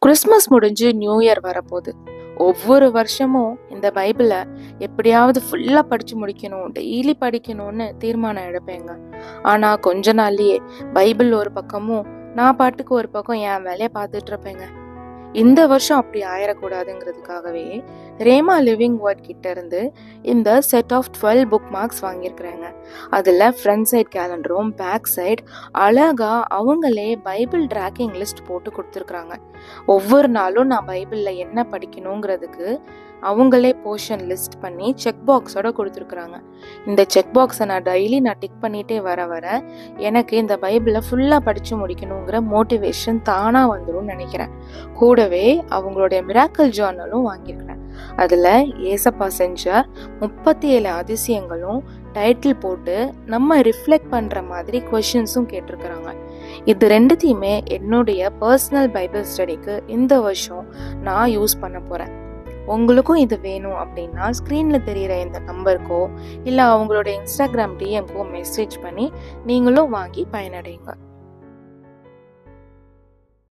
Christmas முடிஞ்சு new year வரப்போகுது. ஒவ்வொரு வருஷமும் இந்த பைபிளை எப்படியாவது ஃபுல்லா படிச்சு முடிக்கணும், டெய்லி படிக்கணும்னு தீர்மானம் எடுப்பேங்க. ஆனா கொஞ்ச நாள்லயே பைபிள் ஒரு பக்கமும் நான் பாட்டுக்கு ஒரு பக்கம் என் வேலையை பார்த்துட்டு இருப்பேங்க. இந்த வருஷம் அப்படி ஆயிடக்கூடாதுங்கிறதுக்காகவே ரேமா லிவிங் வேர்ட் கிட்ட இருந்து இந்த செட் ஆஃப் 12 புக் மார்க்ஸ் வாங்கியிருக்கிறேங்க. அதில் ஃப்ரண்ட் சைட் கேலண்டரும் பேக் சைட் அழகா அவங்களே பைபிள் ட்ராக்கிங் லிஸ்ட் போட்டு கொடுத்துருக்குறாங்க. ஒவ்வொரு நாளும் நான் பைபிளில் என்ன படிக்கணுங்கிறதுக்கு அவங்களே போர்ஷன் லிஸ்ட் பண்ணி செக் பாக்ஸோட கொடுத்துருக்குறாங்க. இந்த செக் பாக்ஸை நான் டெய்லி டிக் பண்ணிட்டே வர எனக்கு இந்த பைபிளை ஃபுல்லாக படித்து முடிக்கணுங்கிற மோட்டிவேஷன் தானாக வந்துடும் நினைக்கிறேன். கூடவே அவங்களுடைய மிராக்கிள் ஜர்னலும் வாங்கியிருக்கிறேன். அதில் ஏசப்பா செஞ்ச 37 அதிசயங்களும் டைட்டில் போட்டு நம்ம ரிஃப்ளெக்ட் பண்ணுற மாதிரி கொஷின்ஸும் கேட்டிருக்கிறாங்க. இது ரெண்டுத்தையுமே என்னுடைய பர்சனல் பைபிள் ஸ்டடிக்கு இந்த வருஷம் நான் யூஸ் பண்ண போகிறேன். உங்களுக்கும் இது வேணும் அப்படின்னா ஸ்க்ரீனில் தெரிகிற இந்த நம்பருக்கோ இல்லை அவங்களோட இன்ஸ்டாகிராம் டிஎம்க்கோ மெசேஜ் பண்ணி நீங்களும் வாங்கி பயனடைங்க.